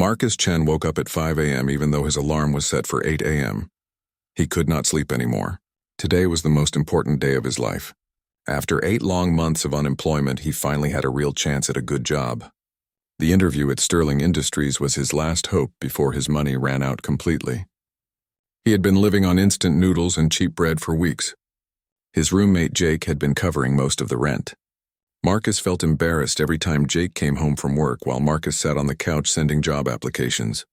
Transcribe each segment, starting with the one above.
Marcus Chen woke up at 5 a.m. even though his alarm was set for 8 a.m. He could not sleep anymore. Today was the most important day of his life. After 8 long months of unemployment, he finally had a real chance at a good job. The interview at Sterling Industries was his last hope before his money ran out completely. He had been living on instant noodles and cheap bread for weeks. His roommate Jake had been covering most of the rent. Marcus felt embarrassed every time Jake came home from work while Marcus sat on the couch sending job applications.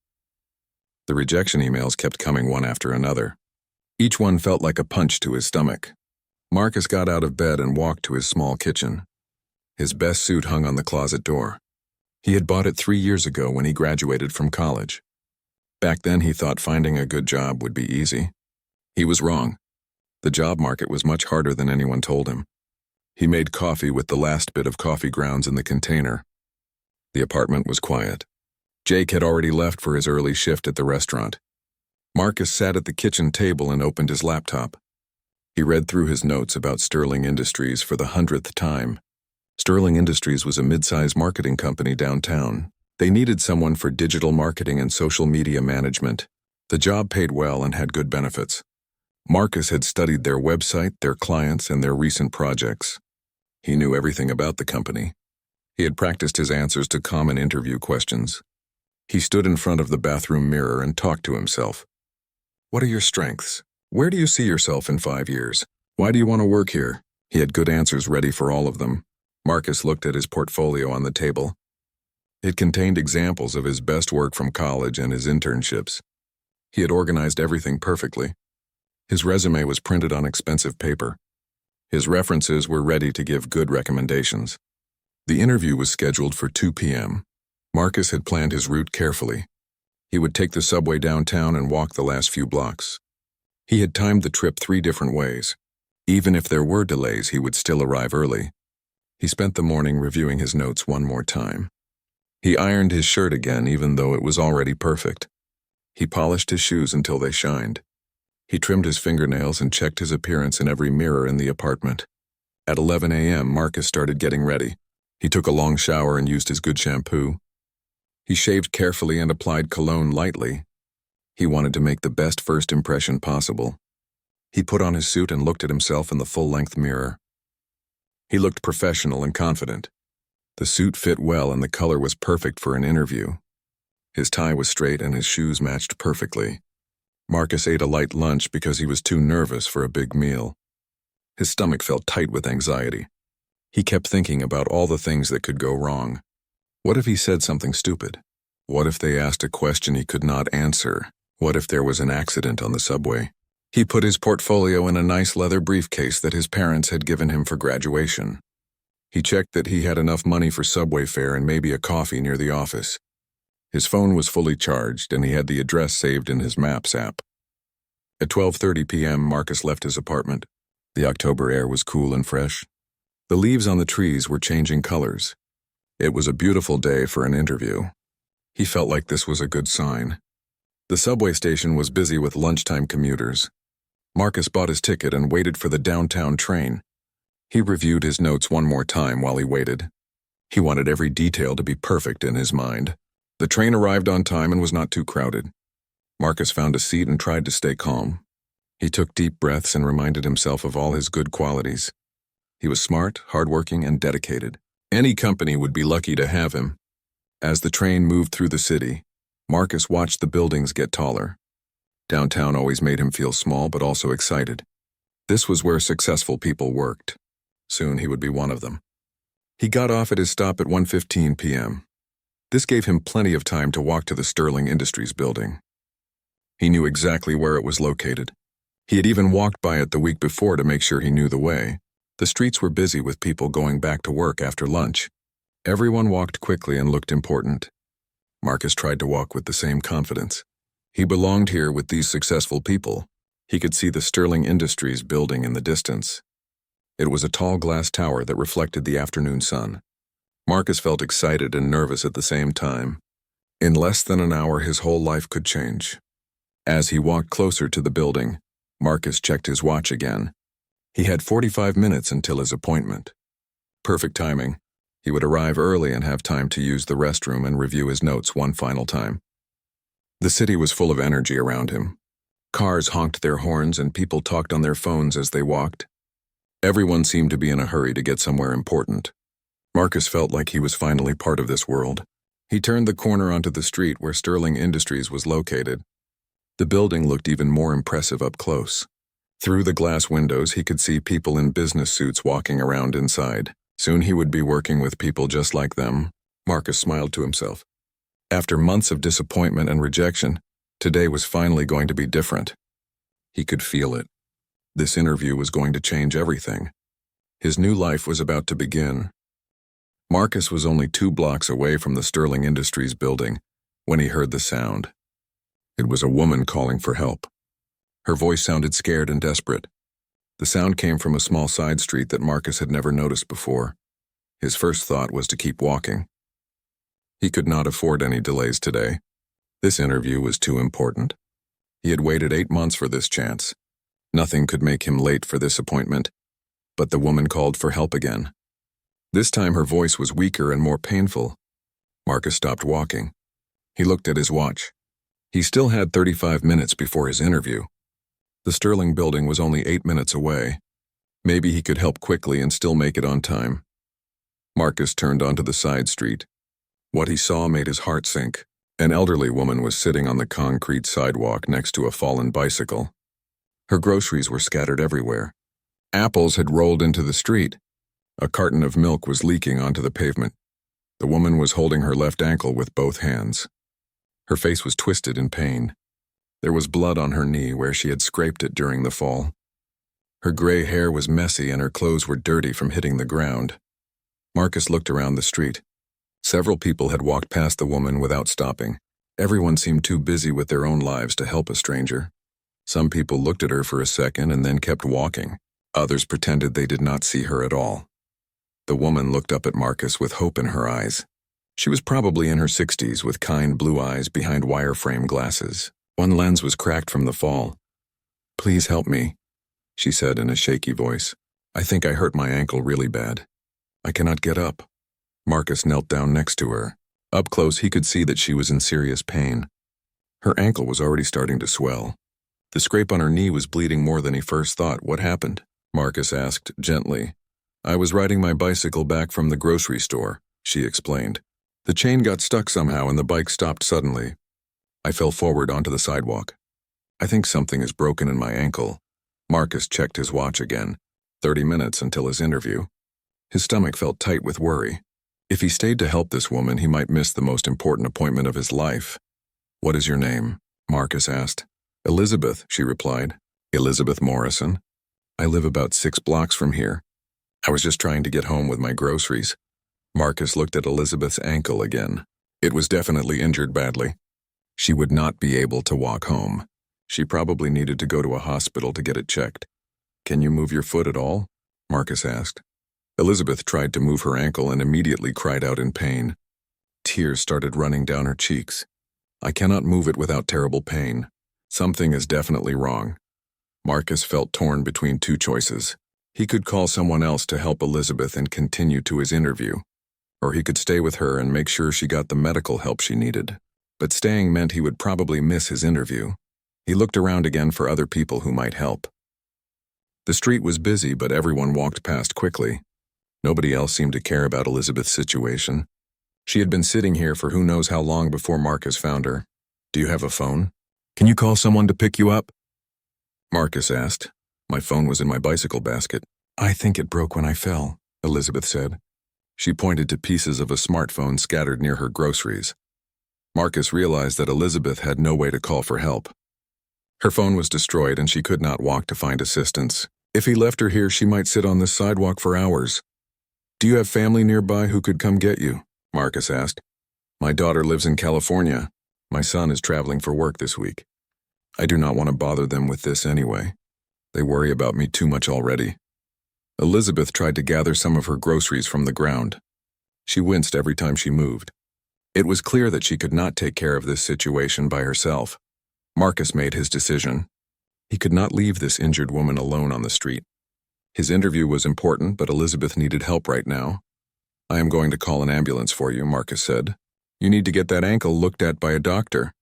The rejection emails kept coming one after another. Each one felt like a punch to his stomach. Marcus got out of bed and walked to his small kitchen. His best suit hung on the closet door. He had bought it 3 years ago when he graduated from college. Back then he thought finding a good job would be easy. He was wrong. The job market was much harder than anyone told him. He made coffee with the last bit of coffee grounds in the container. The apartment was quiet. Jake had already left for his early shift at the restaurant. Marcus sat at the kitchen table and opened his laptop. He read through his notes about Sterling Industries for the 100th time. Sterling Industries was a mid-size marketing company downtown. They needed someone for digital marketing and social media management. The job paid well and had good benefits. Marcus had studied their website, their clients, and their recent projects. He knew everything about the company. He had practiced his answers to common interview questions. He stood in front of the bathroom mirror and talked to himself. What are your strengths? Where do you see yourself in 5 years? Why do you want to work here? He had good answers ready for all of them. Marcus looked at his portfolio on the table. It contained examples of his best work from college and his internships. He had organized everything perfectly. His resume was printed on expensive paper. His references were ready to give good recommendations. The interview was scheduled for 2 p.m. Marcus had planned his route carefully. He would take the subway downtown and walk the last few blocks. He had timed the trip 3 different ways. Even if there were delays, he would still arrive early. He spent the morning reviewing his notes one more time. He ironed his shirt again even though it was already perfect. He polished his shoes until they shined. He trimmed his fingernails and checked his appearance in every mirror in the apartment. At 11 a.m., Marcus started getting ready. He took a long shower and used his good shampoo. He shaved carefully and applied cologne lightly. He wanted to make the best first impression possible. He put on his suit and looked at himself in the full-length mirror. He looked professional and confident. The suit fit well and the color was perfect for an interview. His tie was straight and his shoes matched perfectly. Marcus ate a light lunch because he was too nervous for a big meal. His stomach felt tight with anxiety. He kept thinking about all the things that could go wrong. What if he said something stupid? What if they asked a question he could not answer? What if there was an accident on the subway? He put his portfolio in a nice leather briefcase that his parents had given him for graduation. He checked that he had enough money for subway fare and maybe a coffee near the office. His phone was fully charged and he had the address saved in his Maps app. At 12:30 p.m., Marcus left his apartment. The October air was cool and fresh. The leaves on the trees were changing colors. It was a beautiful day for an interview. He felt like this was a good sign. The subway station was busy with lunchtime commuters. Marcus bought his ticket and waited for the downtown train. He reviewed his notes one more time while he waited. He wanted every detail to be perfect in his mind. The train arrived on time and was not too crowded. Marcus found a seat and tried to stay calm. He took deep breaths and reminded himself of all his good qualities. He was smart, hardworking, and dedicated. Any company would be lucky to have him. As the train moved through the city, Marcus watched the buildings get taller. Downtown always made him feel small but also excited. This was where successful people worked. Soon he would be one of them. He got off at his stop at 1:15 p.m. This gave him plenty of time to walk to the Sterling Industries building. He knew exactly where it was located. He had even walked by it the week before to make sure he knew the way. The streets were busy with people going back to work after lunch. Everyone walked quickly and looked important. Marcus tried to walk with the same confidence. He belonged here with these successful people. He could see the Sterling Industries building in the distance. It was a tall glass tower that reflected the afternoon sun. Marcus felt excited and nervous at the same time. In less than an hour, his whole life could change. As he walked closer to the building, Marcus checked his watch again. He had 45 minutes until his appointment. Perfect timing. He would arrive early and have time to use the restroom and review his notes one final time. The city was full of energy around him. Cars honked their horns and people talked on their phones as they walked. Everyone seemed to be in a hurry to get somewhere important. Marcus felt like he was finally part of this world. He turned the corner onto the street where Sterling Industries was located. The building looked even more impressive up close. Through the glass windows, he could see people in business suits walking around inside. Soon he would be working with people just like them. Marcus smiled to himself. After months of disappointment and rejection, today was finally going to be different. He could feel it. This interview was going to change everything. His new life was about to begin. Marcus was only 2 blocks away from the Sterling Industries building when he heard the sound. It was a woman calling for help. Her voice sounded scared and desperate. The sound came from a small side street that Marcus had never noticed before. His first thought was to keep walking. He could not afford any delays today. This interview was too important. He had waited 8 months for this chance. Nothing could make him late for this appointment. But the woman called for help again. This time her voice was weaker and more painful. Marcus stopped walking. He looked at his watch. He still had 35 minutes before his interview. The Sterling building was only 8 minutes away. Maybe he could help quickly and still make it on time. Marcus turned onto the side street. What he saw made his heart sink. An elderly woman was sitting on the concrete sidewalk next to a fallen bicycle. Her groceries were scattered everywhere. Apples had rolled into the street. A carton of milk was leaking onto the pavement. The woman was holding her left ankle with both hands. Her face was twisted in pain. There was blood on her knee where she had scraped it during the fall. Her gray hair was messy and her clothes were dirty from hitting the ground. Marcus looked around the street. Several people had walked past the woman without stopping. Everyone seemed too busy with their own lives to help a stranger. Some people looked at her for a second and then kept walking. Others pretended they did not see her at all. The woman looked up at Marcus with hope in her eyes. She was probably in her 60s with kind blue eyes behind wire-frame glasses. One lens was cracked from the fall. "Please help me," she said in a shaky voice. "I think I hurt my ankle really bad. I cannot get up." Marcus knelt down next to her. Up close, he could see that she was in serious pain. Her ankle was already starting to swell. The scrape on her knee was bleeding more than he first thought. "What happened?" Marcus asked gently. "I was riding my bicycle back from the grocery store," she explained. "The chain got stuck somehow and the bike stopped suddenly. I fell forward onto the sidewalk. I think something is broken in my ankle." Marcus checked his watch again. 30 minutes until his interview. His stomach felt tight with worry. If he stayed to help this woman, he might miss the most important appointment of his life. "What is your name?" Marcus asked. "Elizabeth," she replied. "Elizabeth Morrison. I live about 6 blocks from here. I was just trying to get home with my groceries." Marcus looked at Elizabeth's ankle again. It was definitely injured badly. She would not be able to walk home. She probably needed to go to a hospital to get it checked. "Can you move your foot at all?" Marcus asked. Elizabeth tried to move her ankle and immediately cried out in pain. Tears started running down her cheeks. "I cannot move it without terrible pain. Something is definitely wrong." Marcus felt torn between 2 choices. He could call someone else to help Elizabeth and continue to his interview, or he could stay with her and make sure she got the medical help she needed. But staying meant he would probably miss his interview. He looked around again for other people who might help. The street was busy, but everyone walked past quickly. Nobody else seemed to care about Elizabeth's situation. She had been sitting here for who knows how long before Marcus found her. "Do you have a phone? Can you call someone to pick you up?" Marcus asked. "My phone was in my bicycle basket." "I think it broke when I fell," Elizabeth said. She pointed to pieces of a smartphone scattered near her groceries. Marcus realized that Elizabeth had no way to call for help. Her phone was destroyed and she could not walk to find assistance. If he left her here, she might sit on this sidewalk for hours. "Do you have family nearby who could come get you?" Marcus asked. "My daughter lives in California. My son is traveling for work this week. I do not want to bother them with this anyway. They worry about me too much already." Elizabeth tried to gather some of her groceries from the ground. She winced every time she moved. It was clear that she could not take care of this situation by herself. Marcus made his decision. He could not leave this injured woman alone on the street. His interview was important, but Elizabeth needed help right now. I am going to call an ambulance for you, Marcus said. You need to get that ankle looked at by a doctor.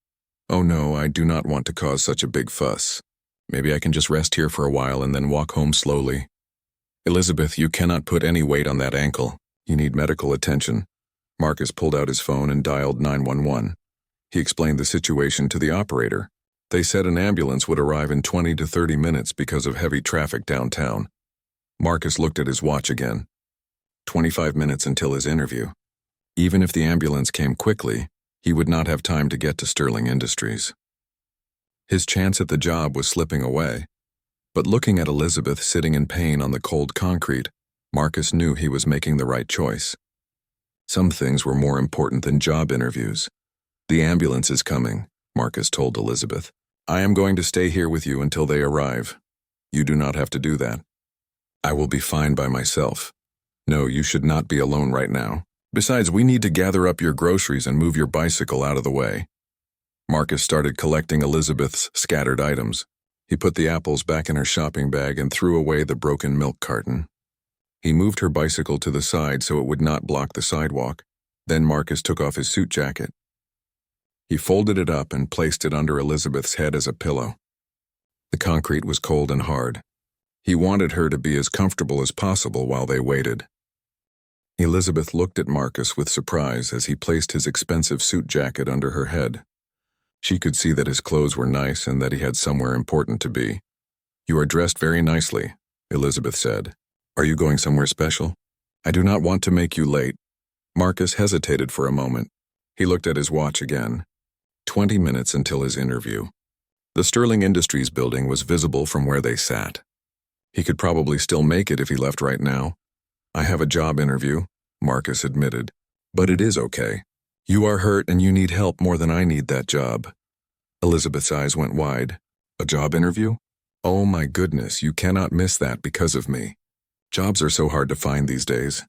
Oh no, I do not want to cause such a big fuss. Maybe I can just rest here for a while and then walk home slowly. Elizabeth, you cannot put any weight on that ankle. You need medical attention. Marcus pulled out his phone and dialed 911. He explained the situation to the operator. They said an ambulance would arrive in 20 to 30 minutes because of heavy traffic downtown. Marcus looked at his watch again. 25 minutes until his interview. Even if the ambulance came quickly, he would not have time to get to Sterling Industries. His chance at the job was slipping away. But looking at Elizabeth sitting in pain on the cold concrete, Marcus knew he was making the right choice. Some things were more important than job interviews. The ambulance is coming, Marcus told Elizabeth. I am going to stay here with you until they arrive. You do not have to do that. I will be fine by myself. No, you should not be alone right now. Besides, we need to gather up your groceries and move your bicycle out of the way. Marcus started collecting Elizabeth's scattered items. He put the apples back in her shopping bag and threw away the broken milk carton. He moved her bicycle to the side so it would not block the sidewalk. Then Marcus took off his suit jacket. He folded it up and placed it under Elizabeth's head as a pillow. The concrete was cold and hard. He wanted her to be as comfortable as possible while they waited. Elizabeth looked at Marcus with surprise as he placed his expensive suit jacket under her head. She could see that his clothes were nice and that he had somewhere important to be. You are dressed very nicely, Elizabeth said. Are you going somewhere special? I do not want to make you late. Marcus hesitated for a moment. He looked at his watch again. 20 minutes until his interview. The Sterling Industries building was visible from where they sat. He could probably still make it if he left right now. I have a job interview, Marcus admitted. But it is okay. You are hurt and you need help more than I need that job. Elizabeth's eyes went wide. A job interview? Oh my goodness, you cannot miss that because of me. Jobs are so hard to find these days.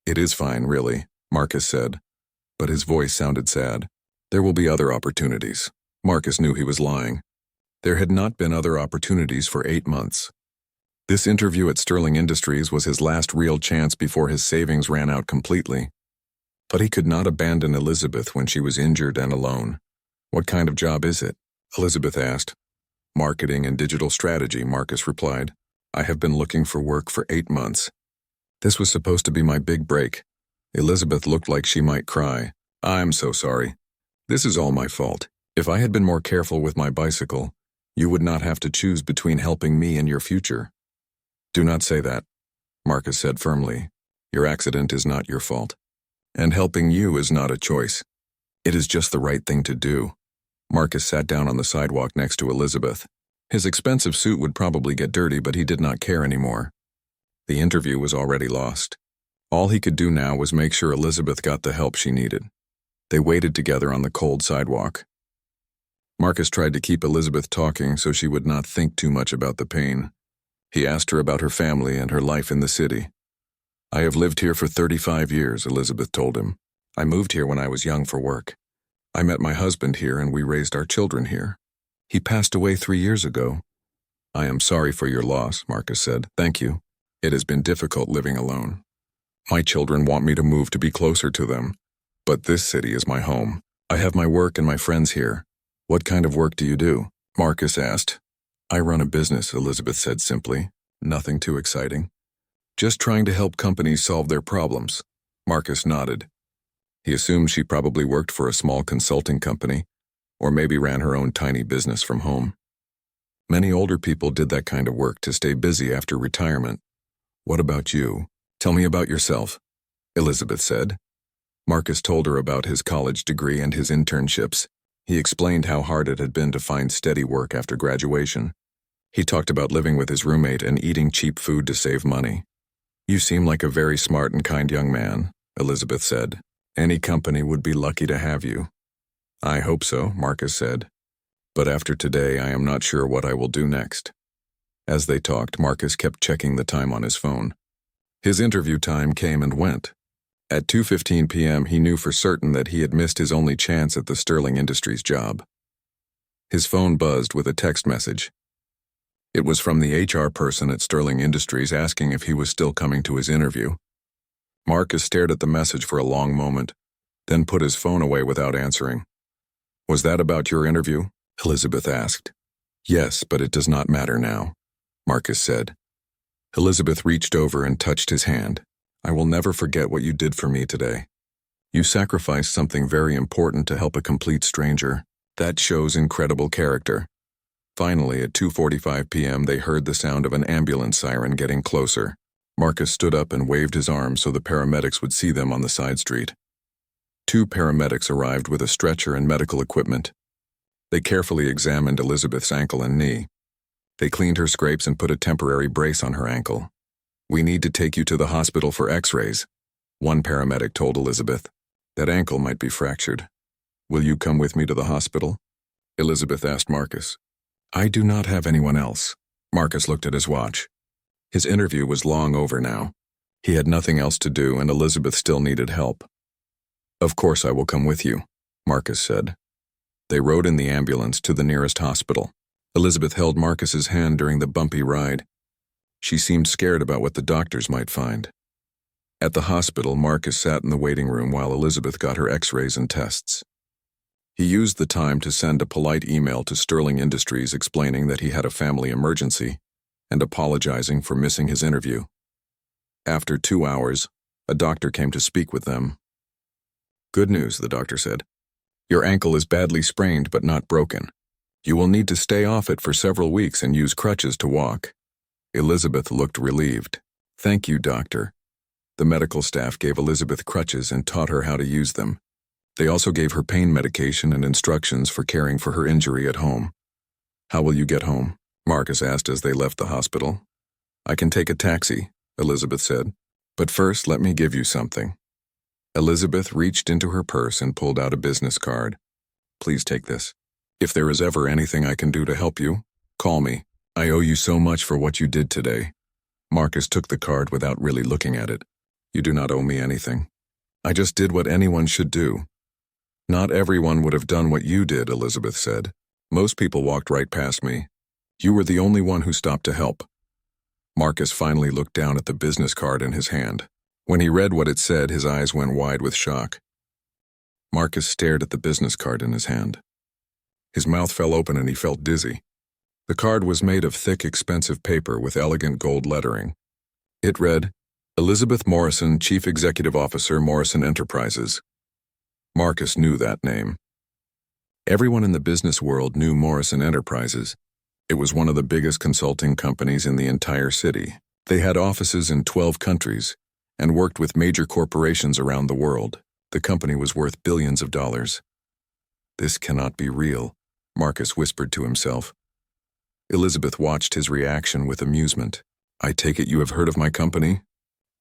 It is fine, really, Marcus said. But his voice sounded sad. There will be other opportunities. Marcus knew he was lying. There had not been other opportunities for 8 months. This interview at Sterling Industries was his last real chance before his savings ran out completely. But he could not abandon Elizabeth when she was injured and alone. What kind of job is it? Elizabeth asked. Marketing and digital strategy, Marcus replied. I have been looking for work for 8 months. This was supposed to be my big break. Elizabeth looked like she might cry. I'm so sorry. This is all my fault. If I had been more careful with my bicycle, you would not have to choose between helping me and your future. Do not say that, Marcus said firmly. Your accident is not your fault. And helping you is not a choice. It is just the right thing to do. Marcus sat down on the sidewalk next to Elizabeth. His expensive suit would probably get dirty, but he did not care anymore. The interview was already lost. All he could do now was make sure Elizabeth got the help she needed. They waited together on the cold sidewalk. Marcus tried to keep Elizabeth talking so she would not think too much about the pain. He asked her about her family and her life in the city. I have lived here for 35 years, Elizabeth told him. I moved here when I was young for work. I met my husband here and we raised our children here. He passed away 3 years ago. I am sorry for your loss, Marcus said. Thank you. It has been difficult living alone. My children want me to move to be closer to them. But this city is my home. I have my work and my friends here. What kind of work do you do? Marcus asked. I run a business, Elizabeth said simply. Nothing too exciting. Just trying to help companies solve their problems. Marcus nodded. He assumed she probably worked for a small consulting company, or maybe ran her own tiny business from home. Many older people did that kind of work to stay busy after retirement. What about you? Tell me about yourself, Elizabeth said. Marcus told her about his college degree and his internships. He explained how hard it had been to find steady work after graduation. He talked about living with his roommate and eating cheap food to save money. You seem like a very smart and kind young man, Elizabeth said. Any company would be lucky to have you. I hope so, Marcus said. But after today, I am not sure what I will do next. As they talked, Marcus kept checking the time on his phone. His interview time came and went. At 2:15 p.m., he knew for certain that he had missed his only chance at the Sterling Industries job. His phone buzzed with a text message. It was from the HR person at Sterling Industries asking if he was still coming to his interview. Marcus stared at the message for a long moment, then put his phone away without answering. Was that about your interview? Elizabeth asked. Yes, but it does not matter now, Marcus said. Elizabeth reached over and touched his hand. I will never forget what you did for me today. You sacrificed something very important to help a complete stranger. That shows incredible character. Finally, at 2:45 p.m., they heard the sound of an ambulance siren getting closer. Marcus stood up and waved his arm so the paramedics would see them on the side street. 2 paramedics arrived with a stretcher and medical equipment. They carefully examined Elizabeth's ankle and knee. They cleaned her scrapes and put a temporary brace on her ankle. We need to take you to the hospital for x-rays, one paramedic told Elizabeth. That ankle might be fractured. Will you come with me to the hospital? Elizabeth asked Marcus. I do not have anyone else. Marcus looked at his watch. His interview was long over now. He had nothing else to do, and Elizabeth still needed help. Of course I will come with you, Marcus said. They rode in the ambulance to the nearest hospital. Elizabeth held Marcus's hand during the bumpy ride. She seemed scared about what the doctors might find. At the hospital, Marcus sat in the waiting room while Elizabeth got her x-rays and tests. He used the time to send a polite email to Sterling Industries explaining that he had a family emergency and apologizing for missing his interview. After 2 hours, a doctor came to speak with them. Good news, the doctor said. Your ankle is badly sprained but not broken. You will need to stay off it for several weeks and use crutches to walk. Elizabeth looked relieved. Thank you, doctor. The medical staff gave Elizabeth crutches and taught her how to use them. They also gave her pain medication and instructions for caring for her injury at home. How will you get home? Marcus asked as they left the hospital. I can take a taxi, Elizabeth said. But first, let me give you something. Elizabeth reached into her purse and pulled out a business card. Please take this. If there is ever anything I can do to help you, call me. I owe you so much for what you did today. Marcus took the card without really looking at it. You do not owe me anything. I just did what anyone should do. Not everyone would have done what you did, Elizabeth said. Most people walked right past me. You were the only one who stopped to help. Marcus finally looked down at the business card in his hand. When he read what it said, his eyes went wide with shock. Marcus stared at the business card in his hand. His mouth fell open and he felt dizzy. The card was made of thick, expensive paper with elegant gold lettering. It read, Elizabeth Morrison, Chief Executive Officer, Morrison Enterprises. Marcus knew that name. Everyone in the business world knew Morrison Enterprises. It was one of the biggest consulting companies in the entire city. They had offices in 12 countries and worked with major corporations around the world. The company was worth billions of dollars. This cannot be real, Marcus whispered to himself. Elizabeth watched his reaction with amusement. I take it you have heard of my company?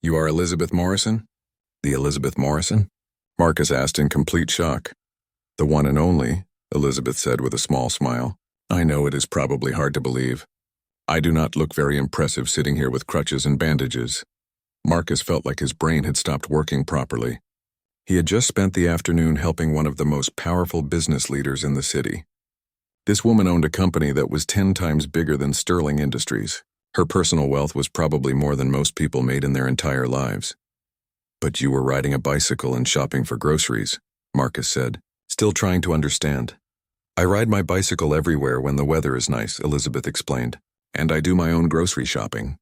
You are Elizabeth Morrison? The Elizabeth Morrison? Marcus asked in complete shock. The one and only, Elizabeth said with a small smile. I know it is probably hard to believe. I do not look very impressive sitting here with crutches and bandages. Marcus felt like his brain had stopped working properly. He had just spent the afternoon helping one of the most powerful business leaders in the city. This woman owned a company that was 10 times bigger than Sterling Industries. Her personal wealth was probably more than most people made in their entire lives. But you were riding a bicycle and shopping for groceries, Marcus said, still trying to understand. I ride my bicycle everywhere when the weather is nice, Elizabeth explained, and I do my own grocery shopping.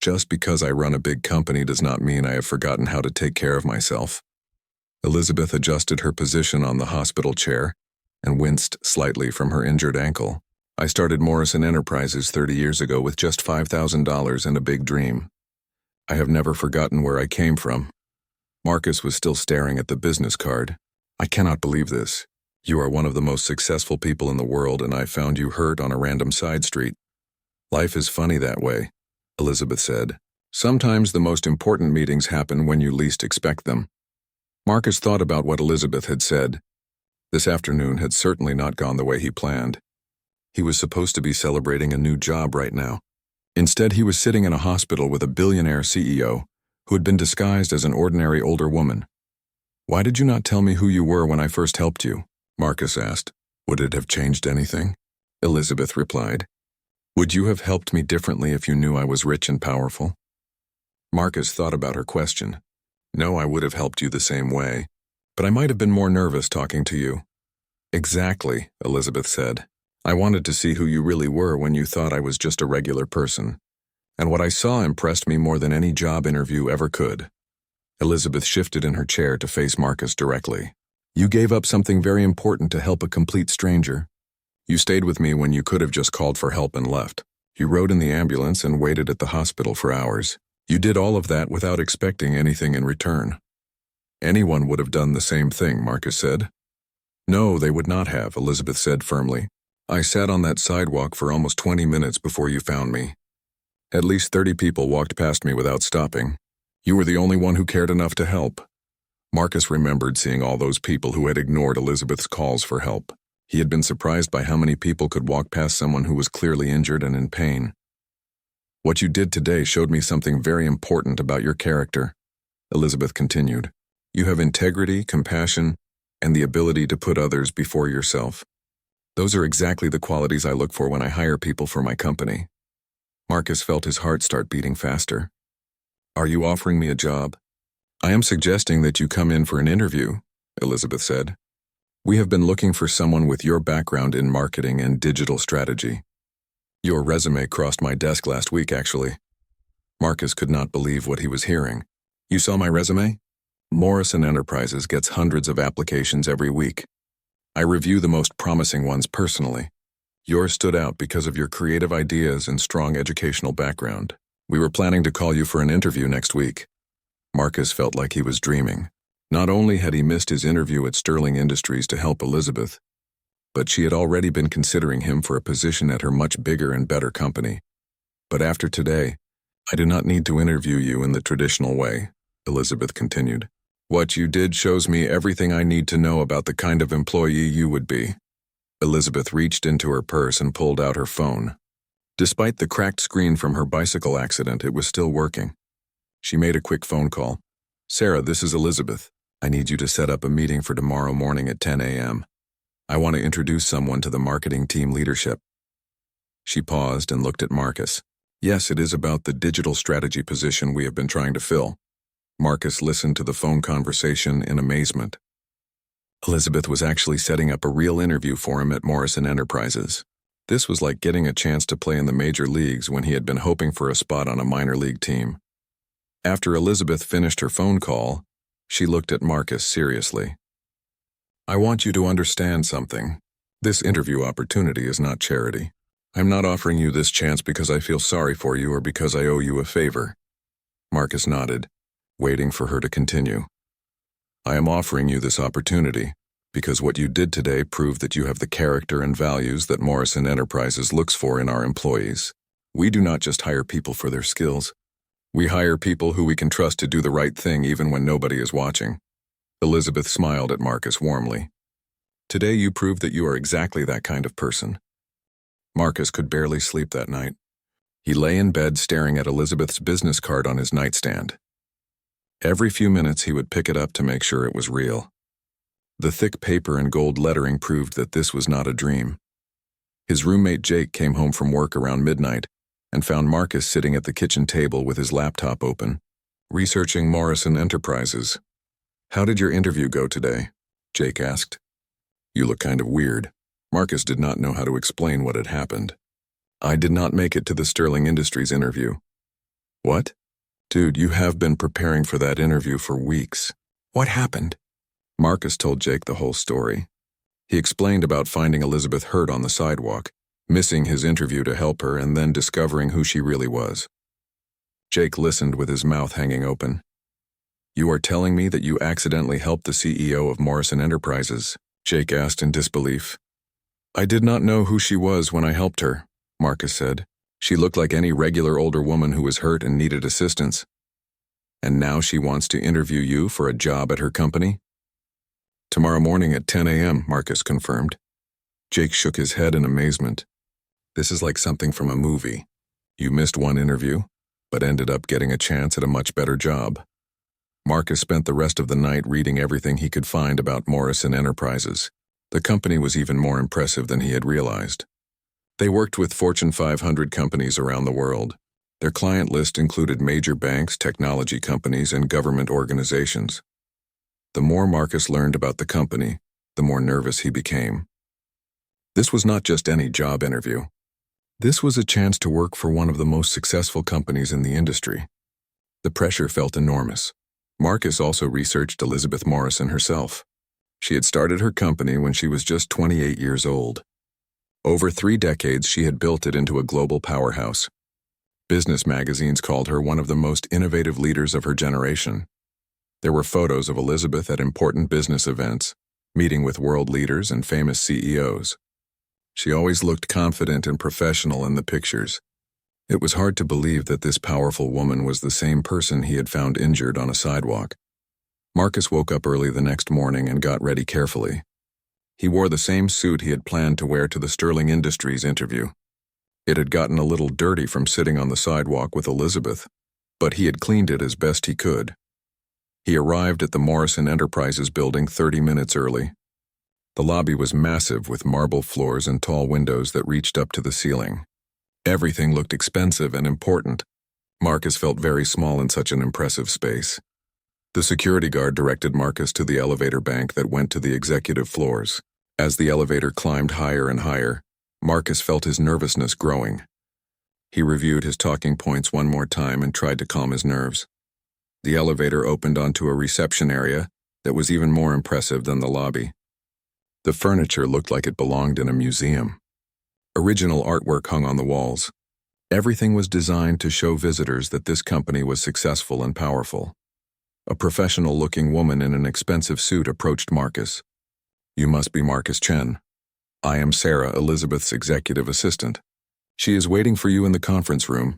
Just because I run a big company does not mean I have forgotten how to take care of myself. Elizabeth adjusted her position on the hospital chair and winced slightly from her injured ankle. I started Morrison Enterprises 30 years ago with just $5,000 and a big dream. I have never forgotten where I came from. Marcus was still staring at the business card. I cannot believe this. You are one of the most successful people in the world, and I found you hurt on a random side street. Life is funny that way, Elizabeth said. Sometimes the most important meetings happen when you least expect them. Marcus thought about what Elizabeth had said. This afternoon had certainly not gone the way he planned. He was supposed to be celebrating a new job right now. Instead, he was sitting in a hospital with a billionaire CEO who had been disguised as an ordinary older woman. Why did you not tell me who you were when I first helped you? Marcus asked. Would it have changed anything? Elizabeth replied. Would you have helped me differently if you knew I was rich and powerful? Marcus thought about her question. No, I would have helped you the same way. But I might have been more nervous talking to you. Exactly, Elizabeth said. I wanted to see who you really were when you thought I was just a regular person. And what I saw impressed me more than any job interview ever could. Elizabeth shifted in her chair to face Marcus directly. You gave up something very important to help a complete stranger. You stayed with me when you could have just called for help and left. You rode in the ambulance and waited at the hospital for hours. You did all of that without expecting anything in return. Anyone would have done the same thing, Marcus said. No, they would not have, Elizabeth said firmly. I sat on that sidewalk for almost 20 minutes before you found me. At least 30 people walked past me without stopping. You were the only one who cared enough to help. Marcus remembered seeing all those people who had ignored Elizabeth's calls for help. He had been surprised by how many people could walk past someone who was clearly injured and in pain. What you did today showed me something very important about your character, Elizabeth continued. You have integrity, compassion, and the ability to put others before yourself. Those are exactly the qualities I look for when I hire people for my company. Marcus felt his heart start beating faster. Are you offering me a job? I am suggesting that you come in for an interview, Elizabeth said. We have been looking for someone with your background in marketing and digital strategy. Your resume crossed my desk last week, actually. Marcus could not believe what he was hearing. You saw my resume? Morrison Enterprises gets hundreds of applications every week. I review the most promising ones personally. Yours stood out because of your creative ideas and strong educational background. We were planning to call you for an interview next week. Marcus felt like he was dreaming. Not only had he missed his interview at Sterling Industries to help Elizabeth, but she had already been considering him for a position at her much bigger and better company. But after today, I do not need to interview you in the traditional way, Elizabeth continued. What you did shows me everything I need to know about the kind of employee you would be. Elizabeth reached into her purse and pulled out her phone. Despite the cracked screen from her bicycle accident, it was still working. She made a quick phone call. Sarah, this is Elizabeth. I need you to set up a meeting for tomorrow morning at 10 a.m. I want to introduce someone to the marketing team leadership. She paused and looked at Marcus. Yes, it is about the digital strategy position we have been trying to fill. Marcus listened to the phone conversation in amazement. Elizabeth was actually setting up a real interview for him at Morrison Enterprises. This was like getting a chance to play in the major leagues when he had been hoping for a spot on a minor league team. After Elizabeth finished her phone call, she looked at Marcus seriously. I want you to understand something. This interview opportunity is not charity. I'm not offering you this chance because I feel sorry for you or because I owe you a favor. Marcus nodded, waiting for her to continue. I am offering you this opportunity because what you did today proved that you have the character and values that Morrison Enterprises looks for in our employees. We do not just hire people for their skills. We hire people who we can trust to do the right thing even when nobody is watching. Elizabeth smiled at Marcus warmly. Today you proved that you are exactly that kind of person. Marcus could barely sleep that night. He lay in bed staring at Elizabeth's business card on his nightstand. Every few minutes he would pick it up to make sure it was real. The thick paper and gold lettering proved that this was not a dream. His roommate Jake came home from work around midnight and found Marcus sitting at the kitchen table with his laptop open, researching Morrison Enterprises. How did your interview go today? Jake asked. You look kind of weird. Marcus did not know how to explain what had happened. I did not make it to the Sterling Industries interview. What? Dude, you have been preparing for that interview for weeks. What happened? Marcus told Jake the whole story. He explained about finding Elizabeth hurt on the sidewalk, missing his interview to help her, and then discovering who she really was. Jake listened with his mouth hanging open. You are telling me that you accidentally helped the CEO of Morrison Enterprises? Jake asked in disbelief. I did not know who she was when I helped her, Marcus said. She looked like any regular older woman who was hurt and needed assistance. And now she wants to interview you for a job at her company? Tomorrow morning at 10 a.m., Marcus confirmed. Jake shook his head in amazement. This is like something from a movie. You missed one interview, but ended up getting a chance at a much better job. Marcus spent the rest of the night reading everything he could find about Morrison Enterprises. The company was even more impressive than he had realized. They worked with Fortune 500 companies around the world. Their client list included major banks, technology companies, and government organizations. The more Marcus learned about the company, the more nervous he became. This was not just any job interview. This was a chance to work for one of the most successful companies in the industry. The pressure felt enormous. Marcus also researched Elizabeth Morrison herself. She had started her company when she was just 28 years old. Over 3 decades, she had built it into a global powerhouse. Business magazines called her one of the most innovative leaders of her generation. There were photos of Elizabeth at important business events, meeting with world leaders and famous CEOs. She always looked confident and professional in the pictures. It was hard to believe that this powerful woman was the same person he had found injured on a sidewalk. Marcus woke up early the next morning and got ready carefully. He wore the same suit he had planned to wear to the Sterling Industries interview. It had gotten a little dirty from sitting on the sidewalk with Elizabeth, but he had cleaned it as best he could. He arrived at the Morrison Enterprises building 30 minutes early. The lobby was massive with marble floors and tall windows that reached up to the ceiling. Everything looked expensive and important. Marcus felt very small in such an impressive space. The security guard directed Marcus to the elevator bank that went to the executive floors. As the elevator climbed higher and higher, Marcus felt his nervousness growing. He reviewed his talking points one more time and tried to calm his nerves. The elevator opened onto a reception area that was even more impressive than the lobby. The furniture looked like it belonged in a museum. Original artwork hung on the walls. Everything was designed to show visitors that this company was successful and powerful. A professional-looking woman in an expensive suit approached Marcus. "You must be Marcus Chen. I am Sarah, Elizabeth's executive assistant. She is waiting for you in the conference room."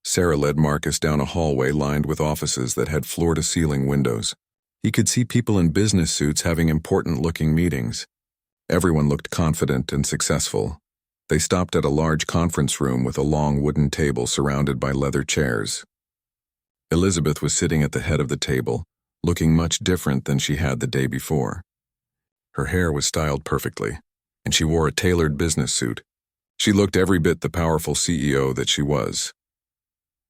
Sarah led Marcus down a hallway lined with offices that had floor-to-ceiling windows. He could see people in business suits having important-looking meetings. Everyone looked confident and successful. They stopped at a large conference room with a long wooden table surrounded by leather chairs. Elizabeth was sitting at the head of the table, looking much different than she had the day before. Her hair was styled perfectly, and she wore a tailored business suit. She looked every bit the powerful CEO that she was.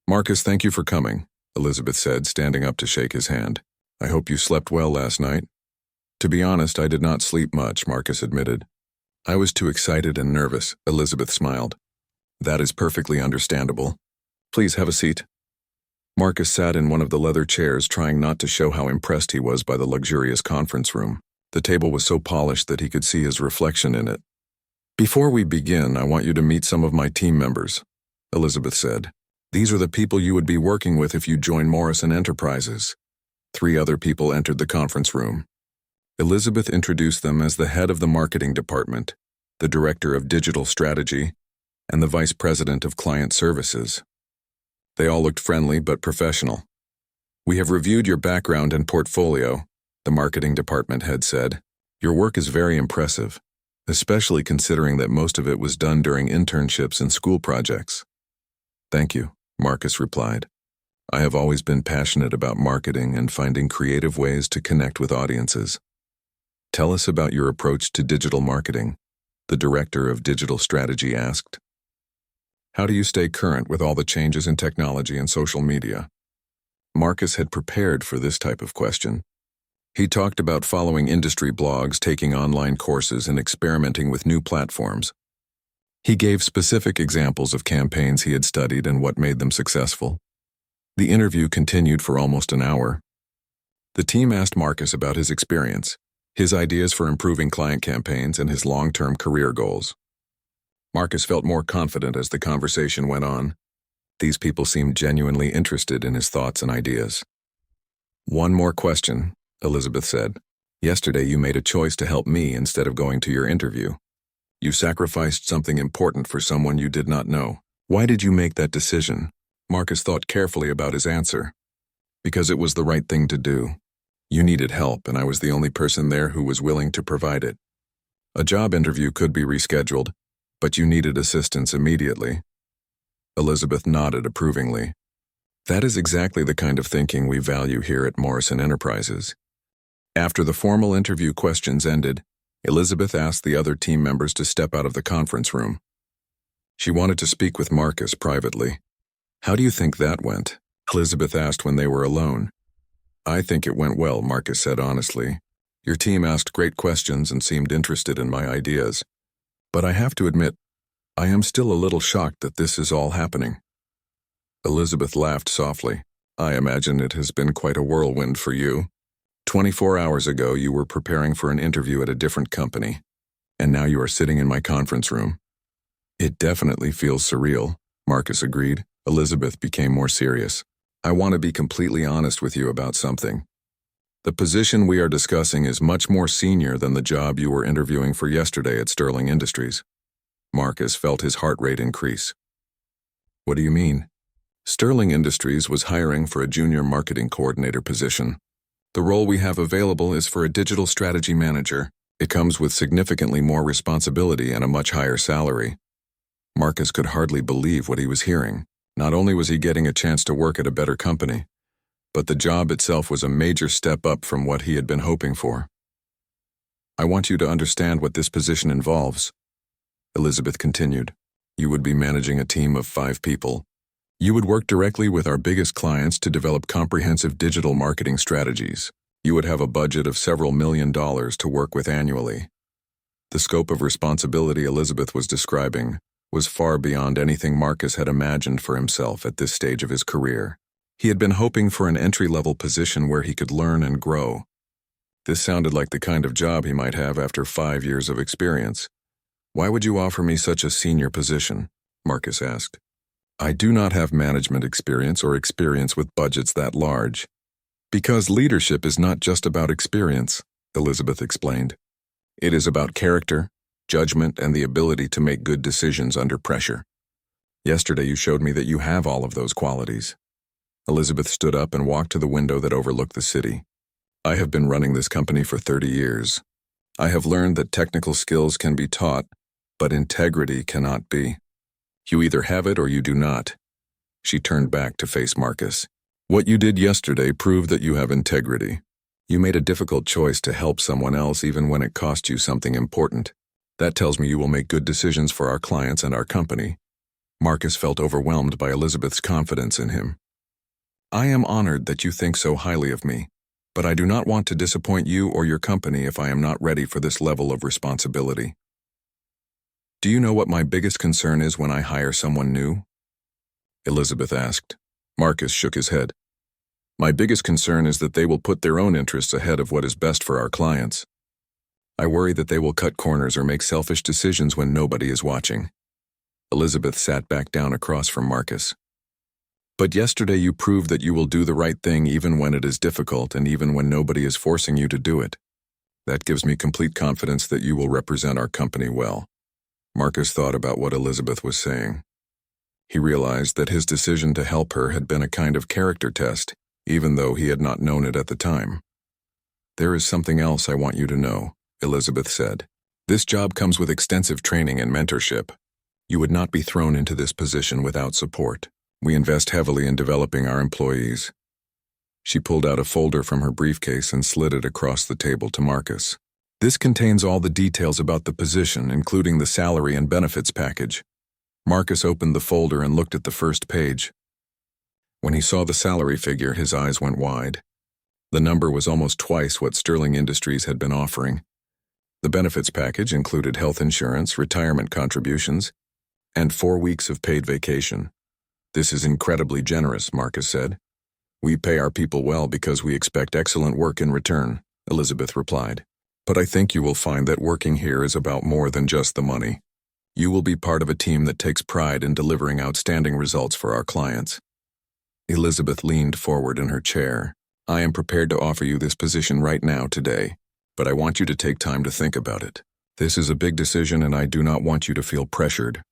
"Marcus, thank you for coming," Elizabeth said, standing up to shake his hand. "I hope you slept well last night." "To be honest, I did not sleep much," Marcus admitted. "I was too excited and nervous," Elizabeth smiled. "That is perfectly understandable. Please have a seat." Marcus sat in one of the leather chairs, trying not to show how impressed he was by the luxurious conference room. The table was so polished that he could see his reflection in it. "Before we begin, I want you to meet some of my team members," Elizabeth said. "These are the people you would be working with if you join Morrison Enterprises." 3 other people entered the conference room. Elizabeth introduced them as the head of the marketing department, the director of digital strategy, and the vice president of client services. They all looked friendly but professional. "We have reviewed your background and portfolio," the marketing department head said. "Your work is very impressive, especially considering that most of it was done during internships and school projects." "Thank you," Marcus replied. "I have always been passionate about marketing and finding creative ways to connect with audiences." "Tell us about your approach to digital marketing," the director of digital strategy asked. "How do you stay current with all the changes in technology and social media?" Marcus had prepared for this type of question. He talked about following industry blogs, taking online courses, and experimenting with new platforms. He gave specific examples of campaigns he had studied and what made them successful. The interview continued for almost an hour. The team asked Marcus about his experience, his ideas for improving client campaigns, and his long-term career goals. Marcus felt more confident as the conversation went on. These people seemed genuinely interested in his thoughts and ideas. "One more question," Elizabeth said. "Yesterday you made a choice to help me instead of going to your interview. You sacrificed something important for someone you did not know. Why did you make that decision?" Marcus thought carefully about his answer. "Because it was the right thing to do. You needed help, and I was the only person there who was willing to provide it. A job interview could be rescheduled, but you needed assistance immediately." Elizabeth nodded approvingly. "That is exactly the kind of thinking we value here at Morrison Enterprises." After the formal interview questions ended, Elizabeth asked the other team members to step out of the conference room. She wanted to speak with Marcus privately. "How do you think that went?" Elizabeth asked when they were alone. "I think it went well," Marcus said honestly. "Your team asked great questions and seemed interested in my ideas. But I have to admit, I am still a little shocked that this is all happening." Elizabeth laughed softly. "I imagine it has been quite a whirlwind for you. 24 hours ago, you were preparing for an interview at a different company, and now you are sitting in my conference room." "It definitely feels surreal," Marcus agreed. Elizabeth became more serious. "I want to be completely honest with you about something. The position we are discussing is much more senior than the job you were interviewing for yesterday at Sterling Industries." Marcus felt his heart rate increase. "What do you mean?" "Sterling Industries was hiring for a junior marketing coordinator position. The role we have available is for a digital strategy manager. It comes with significantly more responsibility and a much higher salary." Marcus could hardly believe what he was hearing. Not only was he getting a chance to work at a better company, but the job itself was a major step up from what he had been hoping for. "I want you to understand what this position involves," Elizabeth continued. "You would be managing a team of 5 people. You would work directly with our biggest clients to develop comprehensive digital marketing strategies. You would have a budget of several $1,000,000 to work with annually." The scope of responsibility Elizabeth was describing was far beyond anything Marcus had imagined for himself at this stage of his career. He had been hoping for an entry-level position where he could learn and grow. This sounded like the kind of job he might have after 5 years of experience. "Why would you offer me such a senior position?" Marcus asked. "I do not have management experience or experience with budgets that large." "Because leadership is not just about experience," Elizabeth explained. "It is about character, judgment, and the ability to make good decisions under pressure. Yesterday you showed me that you have all of those qualities." Elizabeth stood up and walked to the window that overlooked the city. "I have been running this company for 30 years. I have learned that technical skills can be taught, but integrity cannot be. You either have it or you do not." She turned back to face Marcus. "What you did yesterday proved that you have integrity. You made a difficult choice to help someone else even when it cost you something important. That tells me you will make good decisions for our clients and our company." Marcus felt overwhelmed by Elizabeth's confidence in him. "I am honored that you think so highly of me, but I do not want to disappoint you or your company if I am not ready for this level of responsibility. Do you know what my biggest concern is when I hire someone new?" Elizabeth asked. Marcus shook his head. "My biggest concern is that they will put their own interests ahead of what is best for our clients. I worry that they will cut corners or make selfish decisions when nobody is watching." Elizabeth sat back down across from Marcus. "But yesterday you proved that you will do the right thing even when it is difficult and even when nobody is forcing you to do it. That gives me complete confidence that you will represent our company well." Marcus thought about what Elizabeth was saying. He realized that his decision to help her had been a kind of character test, even though he had not known it at the time. "There is something else I want you to know," Elizabeth said. "This job comes with extensive training and mentorship. You would not be thrown into this position without support. We invest heavily in developing our employees." She pulled out a folder from her briefcase and slid it across the table to Marcus. "This contains all the details about the position, including the salary and benefits package." Marcus opened the folder and looked at the first page. When he saw the salary figure, his eyes went wide. The number was almost twice what Sterling Industries had been offering. The benefits package included health insurance, retirement contributions, and 4 weeks of paid vacation. "This is incredibly generous," Marcus said. "We pay our people well because we expect excellent work in return," Elizabeth replied. "But I think you will find that working here is about more than just the money. You will be part of a team that takes pride in delivering outstanding results for our clients." Elizabeth leaned forward in her chair. "I am prepared to offer you this position right now today, but I want you to take time to think about it. This is a big decision and I do not want you to feel pressured."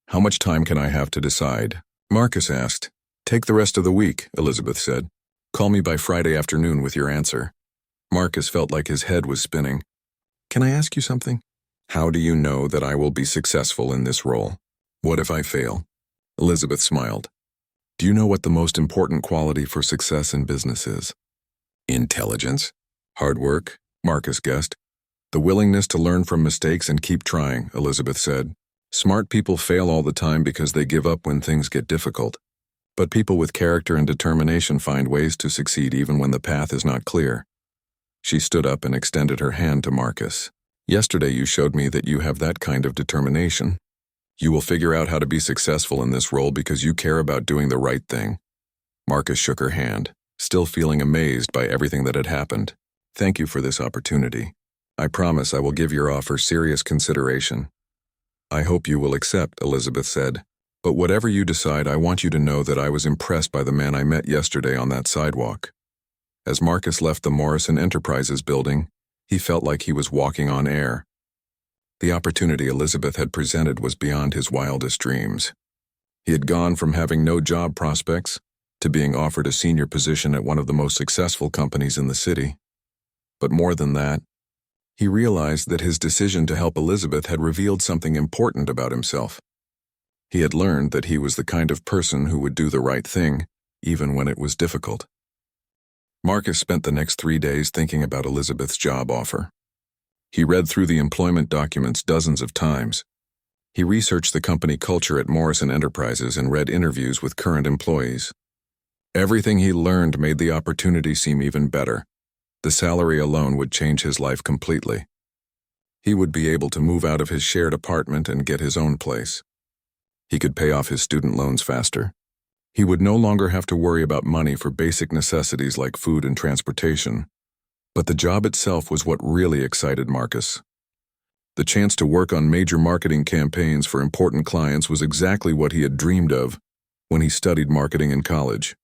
"How much time can I have to decide?" Marcus asked. "Take the rest of the week," Elizabeth said. "Call me by Friday afternoon with your answer." Marcus felt like his head was spinning. "Can I ask you something? How do you know that I will be successful in this role? What if I fail?" Elizabeth smiled. "Do you know what the most important quality for success in business is?" "Intelligence." "Hard work," Marcus guessed. "The willingness to learn from mistakes and keep trying," Elizabeth said. "Smart people fail all the time because they give up when things get difficult. But people with character and determination find ways to succeed even when the path is not clear. She stood up and extended her hand to Marcus. Yesterday you showed me that you have that kind of determination. You will figure out how to be successful in this role because you care about doing the right thing. Marcus shook her hand, still feeling amazed by everything that had happened. Thank you for this opportunity. I promise I will give your offer serious consideration. I hope you will accept, Elizabeth said. But whatever you decide, I want you to know that I was impressed by the man I met yesterday on that sidewalk. As Marcus left the Morrison Enterprises building, he felt like he was walking on air. The opportunity Elizabeth had presented was beyond his wildest dreams. He had gone from having no job prospects to being offered a senior position at one of the most successful companies in the city. But more than that, he realized that his decision to help Elizabeth had revealed something important about himself. He had learned that he was the kind of person who would do the right thing, even when it was difficult. Marcus spent the next 3 days thinking about Elizabeth's job offer. He read through the employment documents dozens of times. He researched the company culture at Morrison Enterprises and read interviews with current employees. Everything he learned made the opportunity seem even better. The salary alone would change his life completely. He would be able to move out of his shared apartment and get his own place. He could pay off his student loans faster. He would no longer have to worry about money for basic necessities like food and transportation. But the job itself was what really excited Marcus. The chance to work on major marketing campaigns for important clients was exactly what he had dreamed of when he studied marketing in college.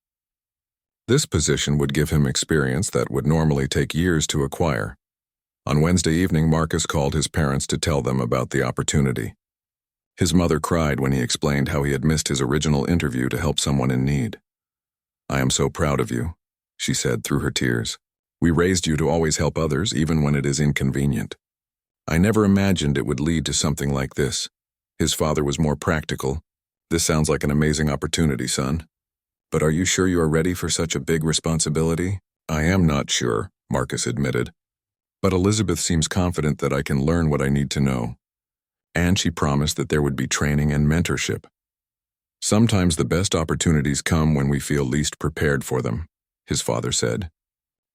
This position would give him experience that would normally take years to acquire. On Wednesday evening, Marcus called his parents to tell them about the opportunity. His mother cried when he explained how he had missed his original interview to help someone in need. "I am so proud of you," she said through her tears. "We raised you to always help others, even when it is inconvenient. I never imagined it would lead to something like this." His father was more practical. "This sounds like an amazing opportunity, son. But are you sure you are ready for such a big responsibility?" "I am not sure," Marcus admitted. "But Elizabeth seems confident that I can learn what I need to know." And she promised that there would be training and mentorship. "Sometimes the best opportunities come when we feel least prepared for them," his father said.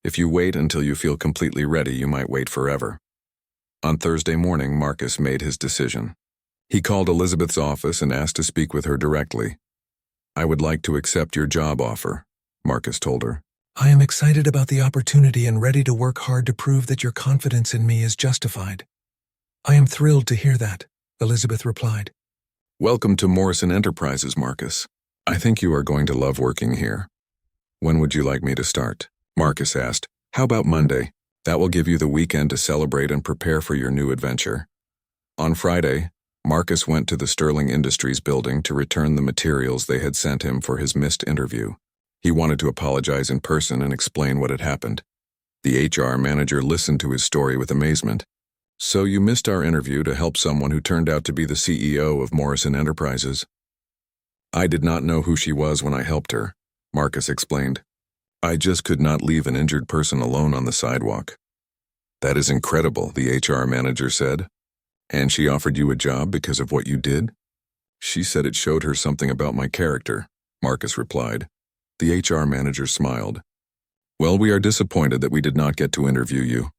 "If you wait until you feel completely ready, you might wait forever." On Thursday morning, Marcus made his decision. He called Elizabeth's office and asked to speak with her directly. "I would like to accept your job offer," Marcus told her. "I am excited about the opportunity and ready to work hard to prove that your confidence in me is justified." "I am thrilled to hear that," Elizabeth replied. "Welcome to Morrison Enterprises, Marcus. I think you are going to love working here." "When would you like me to start?" Marcus asked. "How about Monday? That will give you the weekend to celebrate and prepare for your new adventure." On Friday, Marcus went to the Sterling Industries building to return the materials they had sent him for his missed interview. He wanted to apologize in person and explain what had happened. The HR manager listened to his story with amazement. "So you missed our interview to help someone who turned out to be the CEO of Morrison Enterprises?" "I did not know who she was when I helped her," Marcus explained. "I just could not leave an injured person alone on the sidewalk." "That is incredible," the HR manager said. "And she offered you a job because of what you did?" "She said it showed her something about my character," Marcus replied. The HR manager smiled. "Well, we are disappointed that we did not get to interview you,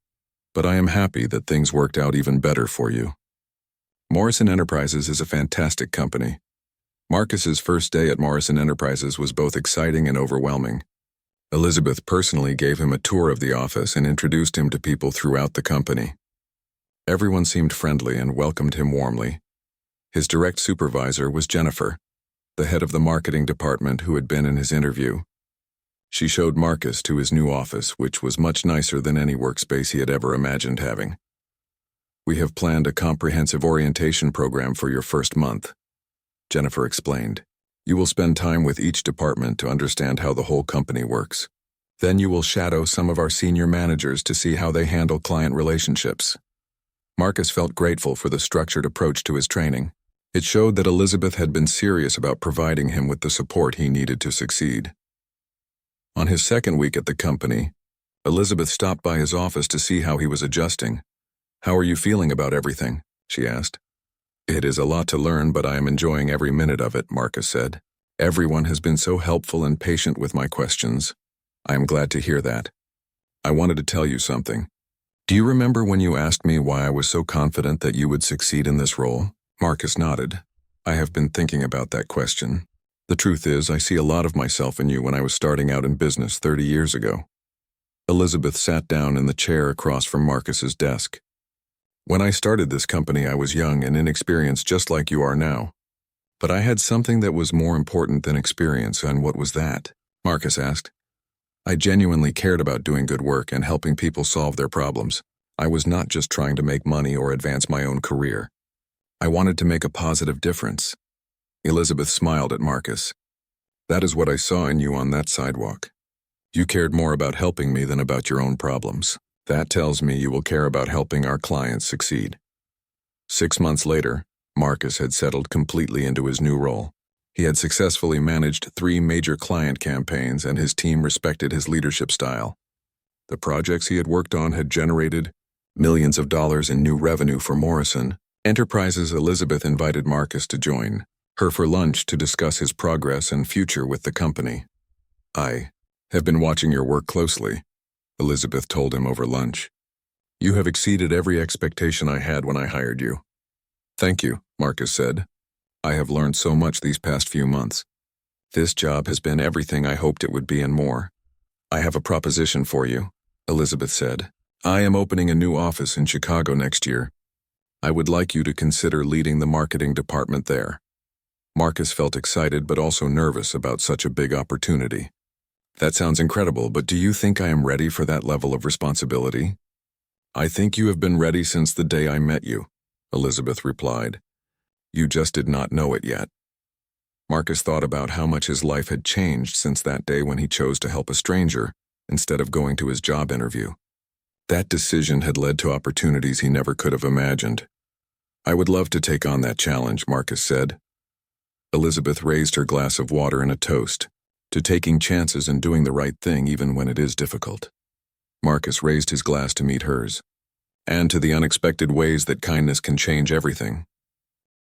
but I am happy that things worked out even better for you." Morrison Enterprises is a fantastic company. Marcus's first day at Morrison Enterprises was both exciting and overwhelming. Elizabeth personally gave him a tour of the office and introduced him to people throughout the company. Everyone seemed friendly and welcomed him warmly. His direct supervisor was Jennifer, the head of the marketing department who had been in his interview. She showed Marcus to his new office, which was much nicer than any workspace he had ever imagined having. "We have planned a comprehensive orientation program for your first month," Jennifer explained. "You will spend time with each department to understand how the whole company works. Then you will shadow some of our senior managers to see how they handle client relationships." Marcus felt grateful for the structured approach to his training. It showed that Elizabeth had been serious about providing him with the support he needed to succeed. On his second week at the company, Elizabeth stopped by his office to see how he was adjusting. "How are you feeling about everything?" she asked. "It is a lot to learn, but I am enjoying every minute of it," Marcus said. Everyone has been so helpful and patient with my questions. I am glad to hear that. I wanted to tell you something. Do you remember when you asked me why I was so confident that you would succeed in this role? Marcus nodded. I have been thinking about that question. The truth is, I see a lot of myself in you when I was starting out in business 30 years ago. Elizabeth sat down in the chair across from Marcus's desk. When I started this company, I was young and inexperienced just like you are now. But I had something that was more important than experience, and what was that? Marcus asked. I genuinely cared about doing good work and helping people solve their problems. I was not just trying to make money or advance my own career. I wanted to make a positive difference. Elizabeth smiled at Marcus. That is what I saw in you on that sidewalk. You cared more about helping me than about your own problems. That tells me you will care about helping our clients succeed. 6 months later, Marcus had settled completely into his new role. He had successfully managed 3 major client campaigns, and his team respected his leadership style. The projects he had worked on had generated millions of dollars in new revenue for Morrison Enterprises. Elizabeth invited Marcus to join her for lunch to discuss his progress and future with the company. I have been watching your work closely, Elizabeth told him over lunch. You have exceeded every expectation I had when I hired you. Thank you, Marcus said. I have learned so much these past few months. This job has been everything I hoped it would be and more. I have a proposition for you, Elizabeth said. I am opening a new office in Chicago next year. I would like you to consider leading the marketing department there. Marcus felt excited but also nervous about such a big opportunity. That sounds incredible, but do you think I am ready for that level of responsibility? I think you have been ready since the day I met you, Elizabeth replied. You just did not know it yet. Marcus thought about how much his life had changed since that day when he chose to help a stranger instead of going to his job interview. That decision had led to opportunities he never could have imagined. I would love to take on that challenge, Marcus said. Elizabeth raised her glass of water in a toast to taking chances and doing the right thing even when it is difficult. Marcus raised his glass to meet hers, and to the unexpected ways that kindness can change everything.